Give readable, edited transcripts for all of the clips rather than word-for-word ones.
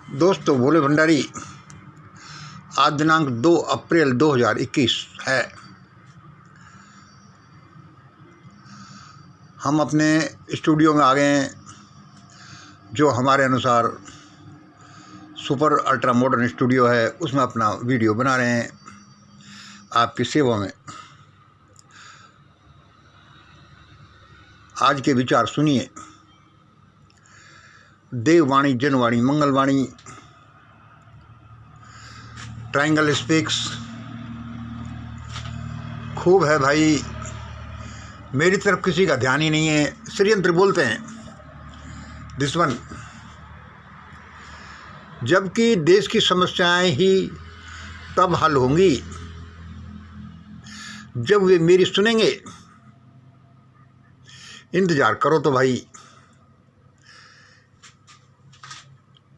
दोस्तों, भोले भंडारी, आज दिनांक 2 अप्रैल 2021 है। हम अपने स्टूडियो में आ गए हैं, जो हमारे अनुसार सुपर अल्ट्रा मॉडर्न स्टूडियो है। उसमें अपना वीडियो बना रहे हैं आपकी सेवा में। आज के विचार सुनिए। देववाणी, जनवाणी, मंगलवाणी, ट्रायंगल स्पीक्स। खूब है भाई, मेरी तरफ किसी का ध्यान ही नहीं है। षड्यंत्र बोलते हैं दुश्मन, जबकि देश की समस्याएं ही तब हल होंगी जब वे मेरी सुनेंगे। इंतजार करो तो भाई।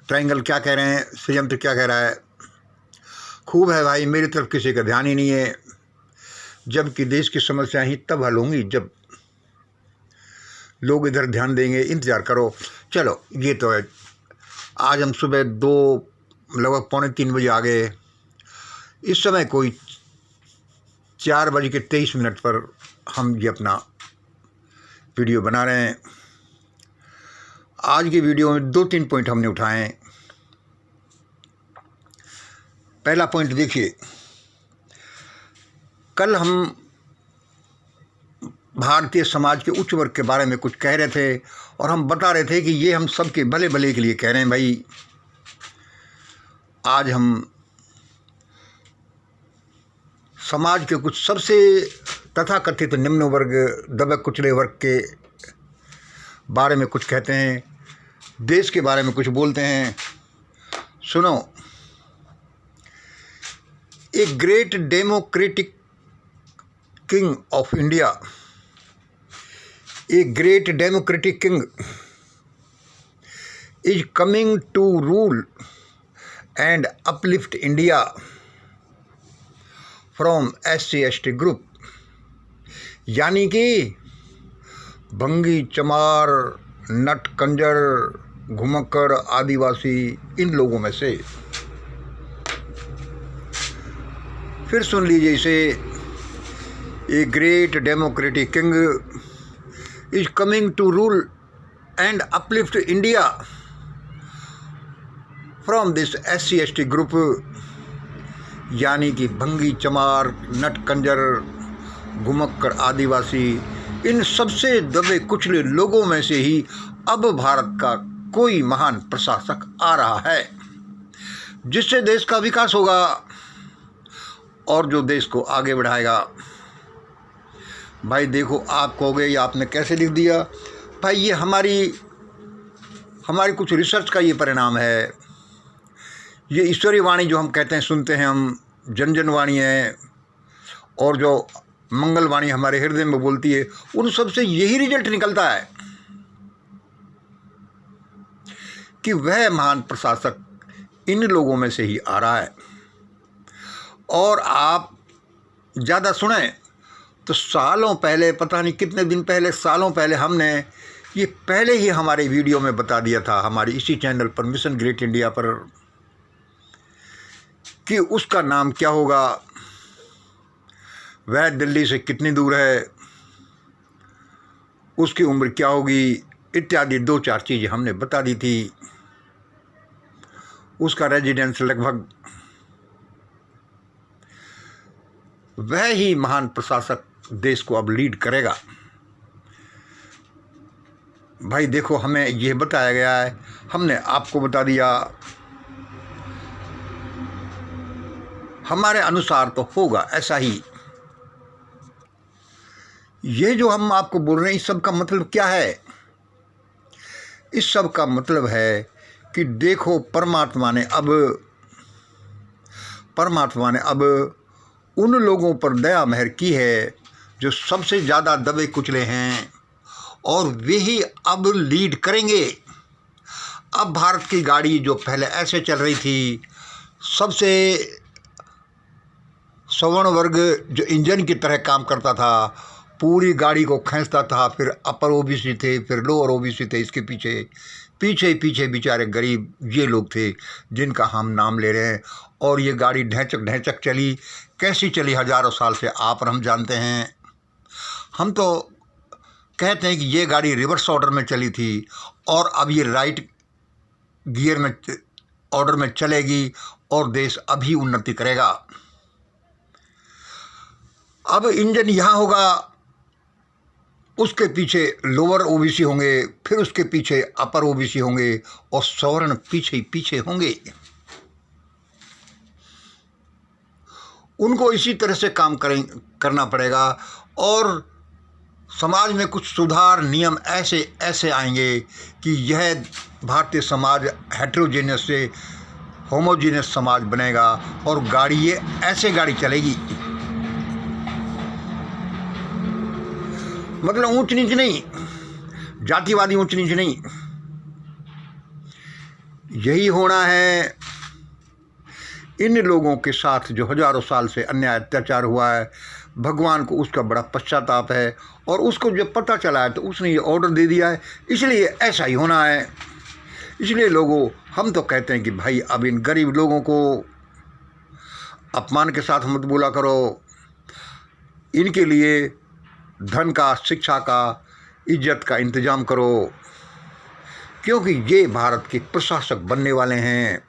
ट्रायंगल क्या कह रहे हैं, षड्यंत्र क्या कह रहा है। खूब है भाई, मेरी तरफ किसी का ध्यान ही नहीं है, जबकि देश की समस्याएं ही तब हल होंगी जब लोग इधर ध्यान देंगे। इंतजार करो। चलो, ये तो है। आज हम सुबह लगभग 2:45 आ गए। इस समय कोई 4:23 पर हम ये अपना वीडियो बना रहे हैं। आज की वीडियो में 2-3 पॉइंट हमने उठाए हैं। पहला पॉइंट देखिए, कल हम भारतीय समाज के उच्च वर्ग के बारे में कुछ कह रहे थे और हम बता रहे थे कि ये हम सबके भले भले के लिए कह रहे हैं भाई। आज हम समाज के कुछ सबसे तथाकथित निम्न वर्ग, दबे कुचले वर्ग के बारे में कुछ कहते हैं, देश के बारे में कुछ बोलते हैं। सुनो। A great democratic king of India, a great democratic king is coming to rule and uplift India from SC/ST group। यानी कि भंगी, चमार, नट, कंजर, घुमक्कड़, आदिवासी, इन लोगों में से। फिर सुन लीजिए इसे। A great democratic king is coming to rule and uplift India from this SC/ST group। यानी कि भंगी, चमार, नट, कंजर, घुमक्कड़, आदिवासी, इन सबसे दबे कुचले लोगों में से ही अब भारत का कोई महान प्रशासक आ रहा है, जिससे देश का विकास होगा और जो देश को आगे बढ़ाएगा। भाई देखो, आप कहोगे ये आपने कैसे लिख दिया। भाई ये हमारी कुछ रिसर्च का ये परिणाम है। ये ईश्वरीय वाणी जो हम कहते हैं, सुनते हैं हम, जन वाणी है, और जो मंगलवाणी हमारे हृदय में बोलती है, उन सब से यही रिजल्ट निकलता है कि वह महान प्रशासक इन लोगों में से ही आ रहा है। और आप ज़्यादा सुने तो सालों पहले, पता नहीं कितने दिन पहले, सालों पहले हमने ये पहले ही हमारे वीडियो में बता दिया था, हमारी इसी चैनल पर, मिशन ग्रेट इंडिया पर, कि उसका नाम क्या होगा, वह दिल्ली से कितनी दूर है, उसकी उम्र क्या होगी, इत्यादि 2-4 चीज़ें हमने बता दी थी। उसका रेजिडेंस लगभग, वह ही महान प्रशासक देश को अब लीड करेगा। भाई देखो, हमें यह बताया गया है, हमने आपको बता दिया। हमारे अनुसार तो होगा ऐसा ही। ये जो हम आपको बोल रहे हैं, इस सब का मतलब क्या है? इस सब का मतलब है कि देखो, परमात्मा ने अब उन लोगों पर दया मेहर की है जो सबसे ज़्यादा दबे कुचले हैं, और वे ही अब लीड करेंगे। अब भारत की गाड़ी जो पहले ऐसे चल रही थी, सबसे सवर्ण वर्ग जो इंजन की तरह काम करता था, पूरी गाड़ी को खींचता था, फिर अपर ओबीसी थे, फिर लोअर ओबीसी थे इसके पीछे, पीछे पीछे बेचारे गरीब ये लोग थे जिनका हम नाम ले रहे हैं। और ये गाड़ी ढैचक ढैचक चली, कैसी चली हज़ारों साल से आप और हम जानते हैं। हम तो कहते हैं कि ये गाड़ी रिवर्स ऑर्डर में चली थी और अब ये राइट गियर में ऑर्डर में चलेगी और देश अभी उन्नति करेगा। अब इंजन यहाँ होगा, उसके पीछे लोअर ओबीसी होंगे, फिर उसके पीछे अपर ओबीसी होंगे और सवर्ण पीछे ही पीछे होंगे। उनको इसी तरह से काम करना पड़ेगा और समाज में कुछ सुधार नियम ऐसे ऐसे आएंगे कि यह भारतीय समाज हेट्रोजेनियस से होमोजीनियस समाज बनेगा और गाड़ी ये ऐसे गाड़ी चलेगी। मतलब ऊंच नीच नहीं, जातिवादी ऊंच नीच नहीं, यही होना है। इन लोगों के साथ जो हजारों साल से अन्याय अत्याचार हुआ है, भगवान को उसका बड़ा पश्चाताप है और उसको जब पता चला है तो उसने ये ऑर्डर दे दिया है, इसलिए ऐसा ही होना है। इसलिए लोगों, हम तो कहते हैं कि भाई अब इन गरीब लोगों को अपमान के साथ मत बोला करो, इनके लिए धन का, शिक्षा का, इज्जत का इंतजाम करो, क्योंकि ये भारत के प्रशासक बनने वाले हैं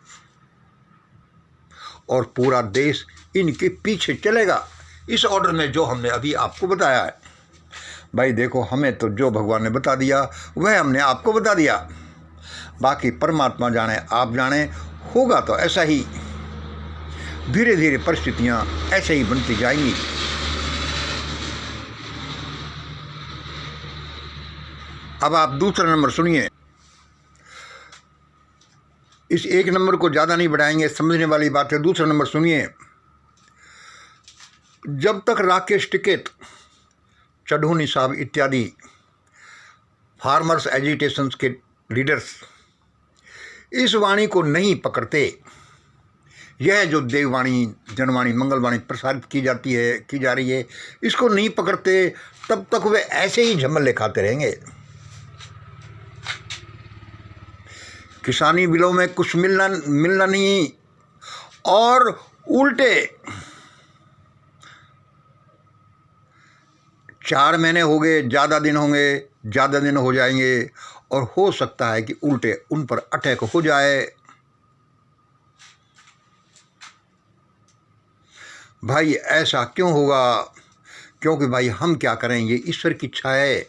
और पूरा देश इनके पीछे चलेगा। इस ऑर्डर में जो हमने अभी आपको बताया है, भाई देखो, हमें तो जो भगवान ने बता दिया वह हमने आपको बता दिया, बाकी परमात्मा जाने, आप जाने, होगा तो ऐसा ही। धीरे धीरे परिस्थितियां ऐसे ही बनती जाएंगी। अब आप दूसरा नंबर सुनिए। इस एक नंबर को ज़्यादा नहीं बढ़ाएंगे, समझने वाली बात है। दूसरा नंबर सुनिए। जब तक राकेश टिकैत, चढ़ूनी साहब इत्यादि फार्मर्स एजिटेशंस के लीडर्स इस वाणी को नहीं पकड़ते, यह जो देववाणी, जनवाणी, मंगलवाणी प्रसारित की जा रही है, इसको नहीं पकड़ते, तब तक वे ऐसे ही झमल्ले खाते रहेंगे। किसानी बिलों में कुछ मिलना नहीं और उल्टे 4 महीने हो गए, ज़्यादा दिन होंगे, ज़्यादा दिन हो जाएंगे और हो सकता है कि उल्टे उन पर अटैक हो जाए। भाई ऐसा क्यों होगा? क्योंकि भाई हम क्या करें, ये ईश्वर की इच्छा है।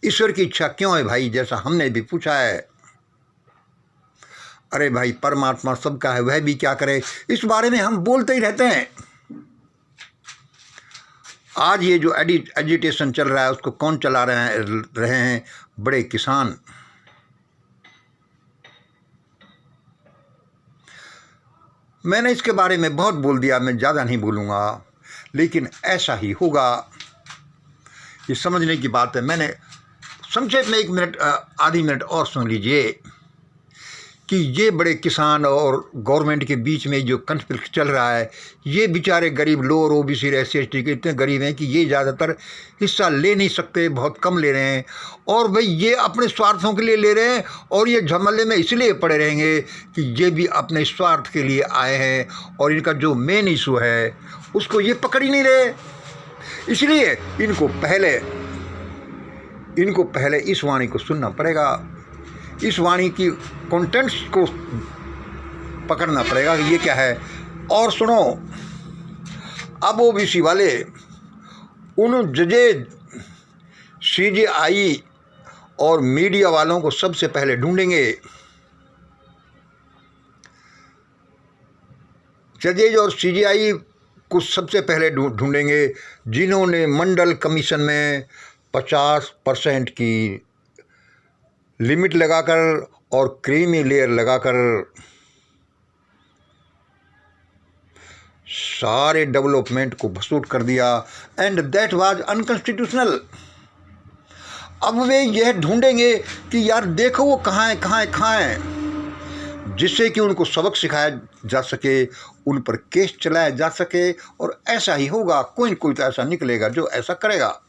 ईश्वर की इच्छा क्यों है भाई? जैसा हमने भी पूछा है। अरे भाई, परमात्मा सबका है, वह भी क्या करे, इस बारे में हम बोलते ही रहते हैं। आज ये जो एजिटेशन चल रहा है उसको कौन चला रहे हैं? बड़े किसान। मैंने इसके बारे में बहुत बोल दिया, मैं ज़्यादा नहीं बोलूँगा, लेकिन ऐसा ही होगा। ये समझने की बात है। मैंने संक्षेप में 1 मिनट, आधी मिनट और सुन लीजिए कि ये बड़े किसान और गवर्नमेंट के बीच में जो कन्फ्लिक्ट चल रहा है, ये बेचारे गरीब लोअर ओबीसी SC ST के इतने गरीब हैं कि ये ज़्यादातर हिस्सा ले नहीं सकते, बहुत कम ले रहे हैं। और भाई ये अपने स्वार्थों के लिए ले रहे हैं और ये झमेले में इसलिए पड़े रहेंगे कि ये भी अपने स्वार्थ के लिए आए हैं और इनका जो मेन इशू है उसको ये पकड़ ही नहीं रहे। इसलिए इनको पहले इस वाणी को सुनना पड़ेगा, इस वाणी की कंटेंट्स को पकड़ना पड़ेगा कि ये क्या है। और सुनो, अब ओबीसी वाले उन जजेज, CJI और मीडिया वालों को सबसे पहले ढूंढेंगे। जजेज और CJI को सबसे पहले ढूंढेंगे जिन्होंने मंडल कमीशन में 50% की लिमिट लगाकर और क्रीमी लेयर लगाकर सारे डेवलपमेंट को भसूट कर दिया, एंड दैट वाज अनकॉन्स्टिट्यूशनल। अब वे यह ढूंढेंगे कि यार देखो वो कहाँ है, जिससे कि उनको सबक सिखाया जा सके, उन पर केस चलाया जा सके। और ऐसा ही होगा, कोई न कोई तो ऐसा निकलेगा जो ऐसा करेगा।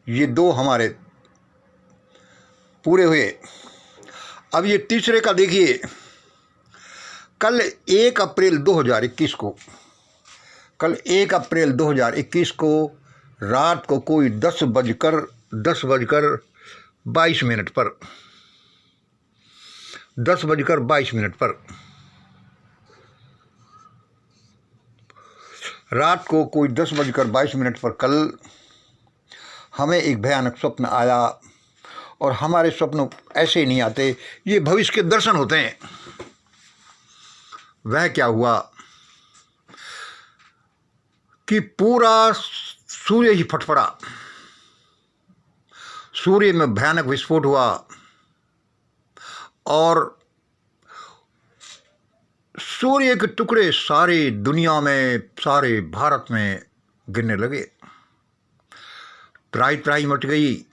ये 2 हमारे पूरे हुए। अब ये तीसरे का देखिए, कल 1 अप्रैल 2021 को, कल 1 अप्रैल 2021 को रात को कोई 10:22 पर 10:22 पर रात को कोई 10:22 पर कल हमें एक भयानक स्वप्न आया। और हमारे स्वप्न ऐसे ही नहीं आते, ये भविष्य के दर्शन होते हैं। वह क्या हुआ कि पूरा सूर्य ही फटफड़ा, सूर्य में भयानक विस्फोट हुआ और सूर्य के टुकड़े सारी दुनिया में, सारे भारत में गिरने लगे। त्राही त्राही मच गई।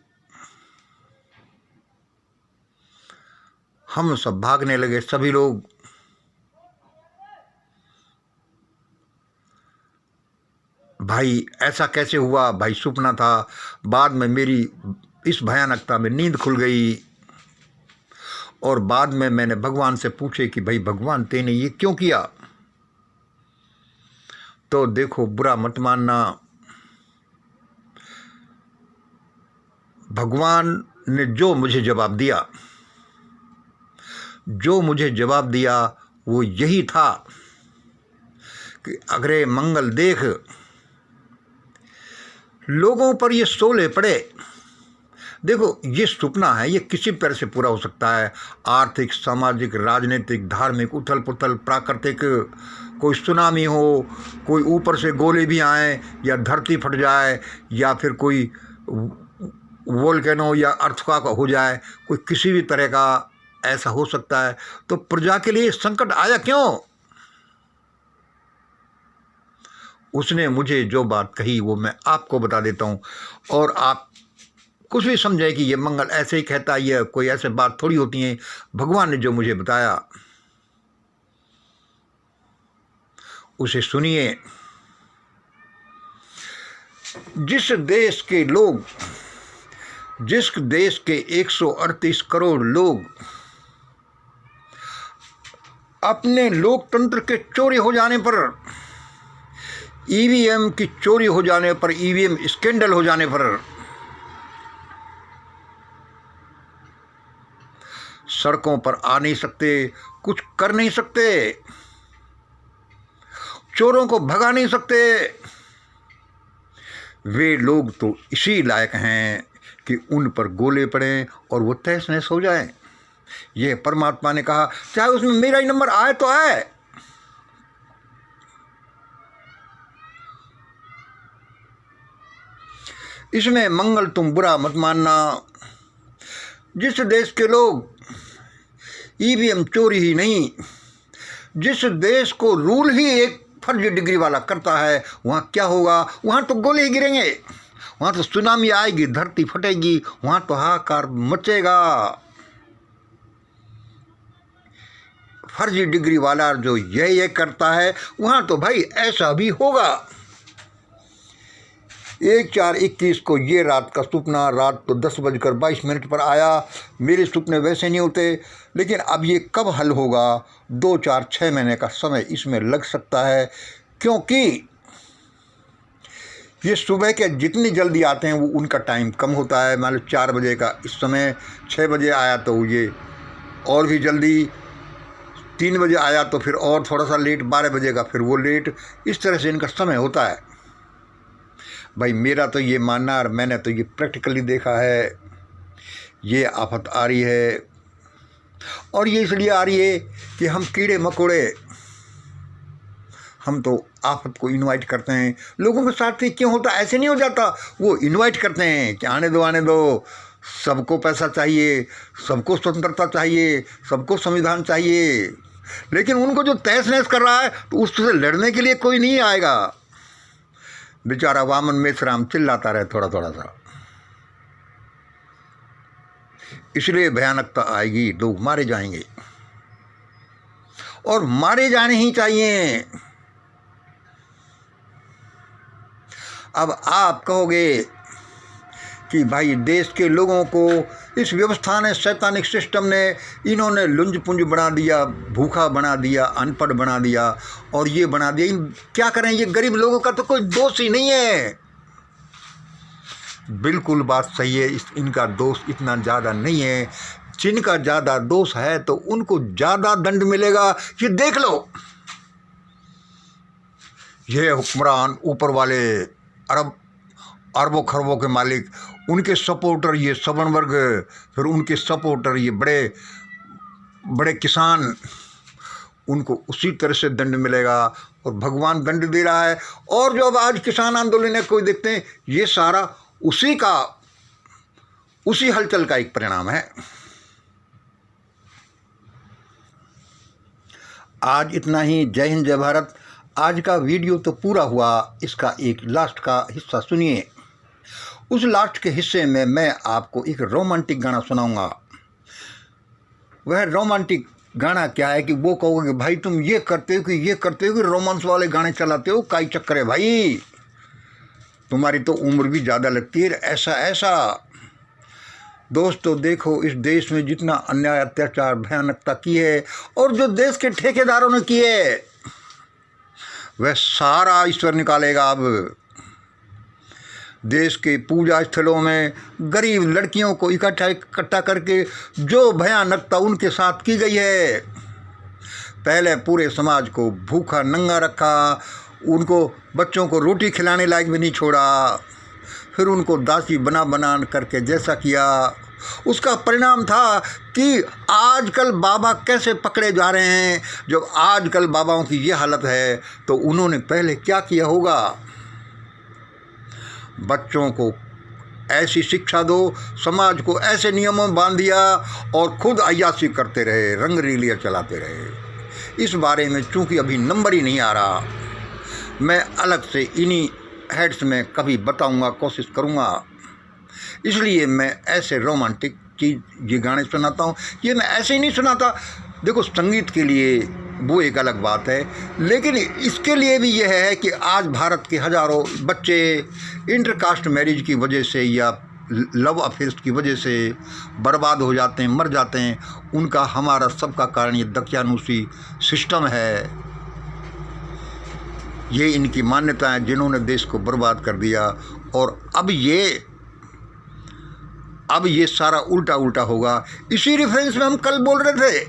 हम सब भागने लगे, सभी लोग। भाई ऐसा कैसे हुआ? भाई सपना था। बाद में मेरी इस भयानकता में नींद खुल गई और बाद में मैंने भगवान से पूछे कि भाई भगवान तेने ये क्यों किया? तो देखो, बुरा मत मानना, भगवान ने जो मुझे जवाब दिया वो यही था कि अगरे मंगल देख, लोगों पर ये शोले पड़े। देखो, ये सपना है, ये किसी तरह से पूरा हो सकता है। आर्थिक, सामाजिक, राजनीतिक, धार्मिक उथल पुथल, प्राकृतिक, कोई सुनामी हो, कोई ऊपर से गोले भी आए, या धरती फट जाए, या फिर कोई वोल्केनो या अर्थक्वेक हो जाए, कोई किसी भी तरह का ऐसा हो सकता है। तो प्रजा के लिए संकट आया क्यों? उसने मुझे जो बात कही वो मैं आपको बता देता हूँ, और आप कुछ भी समझे कि ये मंगल ऐसे ही कहता है, ये कोई ऐसे बात थोड़ी होती है। भगवान ने जो मुझे बताया उसे सुनिए। जिस देश के 138 करोड़ लोग अपने लोकतंत्र के चोरी हो जाने पर, ईवीएम की चोरी हो जाने पर, ईवीएम स्कैंडल हो जाने पर सड़कों पर आ नहीं सकते, कुछ कर नहीं सकते, चोरों को भगा नहीं सकते, वे लोग तो इसी लायक हैं कि उन पर गोले पड़ें और वो तहस नहस हो जाएं। ये परमात्मा ने कहा, चाहे उसमें मेरा ही नंबर आए तो आए। इसमें मंगल तुम बुरा मत मानना। जिस देश के लोग ईवीएम चोरी ही नहीं, जिस देश को रूल ही एक फर्जी डिग्री वाला करता है, वहाँ क्या होगा? वहाँ तो गोले ही गिरेंगे, वहाँ तो सुनामी आएगी, धरती फटेगी, वहाँ तो हाहाकार मचेगा। फर्जी डिग्री वाला जो ये करता है, वहाँ तो भाई ऐसा भी होगा। 1/4/21 को ये रात का सपना, रात तो 10:22 पर आया। मेरे सपने वैसे नहीं होते, लेकिन अब ये कब हल होगा? 2, 4, 6 महीने का समय इसमें लग सकता है, क्योंकि ये सुबह के जितनी जल्दी आते हैं वो उनका टाइम कम होता है। मान लो 4 बजे का इस समय 6 बजे आया तो ये और भी जल्दी, 3 बजे आया तो फिर और थोड़ा सा लेट, 12 बजे का फिर वो लेट, इस तरह से इनका समय होता है। भाई मेरा तो ये मानना, और मैंने तो ये प्रैक्टिकली देखा है, ये आफत आ रही है। और ये इसलिए आ रही है कि हम कीड़े मकोड़े, हम तो आफत को इनवाइट करते हैं। लोगों के साथ ही क्यों होता? ऐसे नहीं हो जाता, वो इनवाइट करते हैं कि आने दो, सबको पैसा चाहिए, सबको स्वतंत्रता चाहिए, सबको संविधान चाहिए। लेकिन उनको जो तहस नहस कर रहा है, तो उससे लड़ने के लिए कोई नहीं आएगा। बेचारा वामन मेश्राम चिल्लाता रहे थोड़ा सा। इसलिए भयानकता आएगी, लोग मारे जाएंगे, और मारे जाने ही चाहिए। अब आप कहोगे कि भाई देश के लोगों को इस व्यवस्था ने, शैतानिक सिस्टम ने, इन्होंने लुंज पुंज बना दिया, भूखा बना दिया, अनपढ़ बना दिया और ये बना दिया। क्या करें, ये गरीब लोगों का तो कोई दोष ही नहीं है। बिल्कुल बात सही है, इनका दोष इतना ज़्यादा नहीं है। जिनका ज़्यादा दोष है तो उनको ज़्यादा दंड मिलेगा। ये देख लो, ये हुक्मरान, ऊपर वाले अरबों खरबों के मालिक, उनके सपोर्टर ये सवर्ण वर्ग, फिर उनके सपोर्टर ये बड़े बड़े किसान, उनको उसी तरह से दंड मिलेगा और भगवान दंड दे रहा है। और जो अब आज किसान आंदोलन है, कोई देखते हैं, ये सारा उसी हलचल का एक परिणाम है। आज इतना ही। जय हिंद, जय भारत। आज का वीडियो तो पूरा हुआ, इसका एक लास्ट का हिस्सा सुनिए। उस लास्ट के हिस्से में मैं आपको एक रोमांटिक गाना सुनाऊंगा। वह रोमांटिक गाना क्या है कि वो कहोगे भाई तुम ये करते हो कि रोमांस वाले गाने चलाते हो, काई चक्कर है भाई, तुम्हारी तो उम्र भी ज़्यादा लगती है। ऐसा दोस्तों देखो, इस देश में जितना अन्याय, अत्याचार, भयानकता की है और जो देश के ठेकेदारों ने की है, वह सारा ईश्वर निकालेगा। अब देश के पूजा स्थलों में गरीब लड़कियों को इकट्ठा करके जो भयानकता उनके साथ की गई है, पहले पूरे समाज को भूखा नंगा रखा, उनको बच्चों को रोटी खिलाने लायक भी नहीं छोड़ा, फिर उनको दासी बना करके जैसा किया, उसका परिणाम था कि आजकल बाबा कैसे पकड़े जा रहे हैं। जब आजकल बाबाओं की ये हालत है तो उन्होंने पहले क्या किया होगा। बच्चों को ऐसी शिक्षा दो, समाज को ऐसे नियमों में बांध दिया और खुद अय्याशी करते रहे, रंगलीलियाँ चलाते रहे। इस बारे में चूंकि अभी नंबर ही नहीं आ रहा, मैं अलग से इन्हीं हेड्स में कभी बताऊंगा, कोशिश करूंगा। इसलिए मैं ऐसे रोमांटिक चीज़ ये गाने सुनाता हूँ। ये मैं ऐसे ही नहीं सुनाता, देखो संगीत के लिए वो एक अलग बात है, लेकिन इसके लिए भी यह है कि आज भारत के हज़ारों बच्चे इंटरकास्ट मैरिज की वजह से या लव अफेयर्स की वजह से बर्बाद हो जाते हैं, मर जाते हैं। उनका हमारा सबका कारण ये दकियानूसी सिस्टम है, ये इनकी मान्यताएं जिन्होंने देश को बर्बाद कर दिया। और अब ये सारा उल्टा होगा। इसी रेफरेंस में हम कल बोल रहे थे,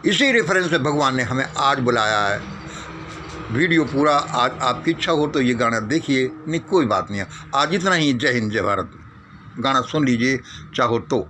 इसी रेफरेंस में भगवान ने हमें आज बुलाया है। वीडियो पूरा आज आपकी इच्छा हो तो ये गाना देखिए, नहीं कोई बात नहीं है। आज इतना ही। जय हिंद, जय भारत। गाना सुन लीजिए चाहो तो।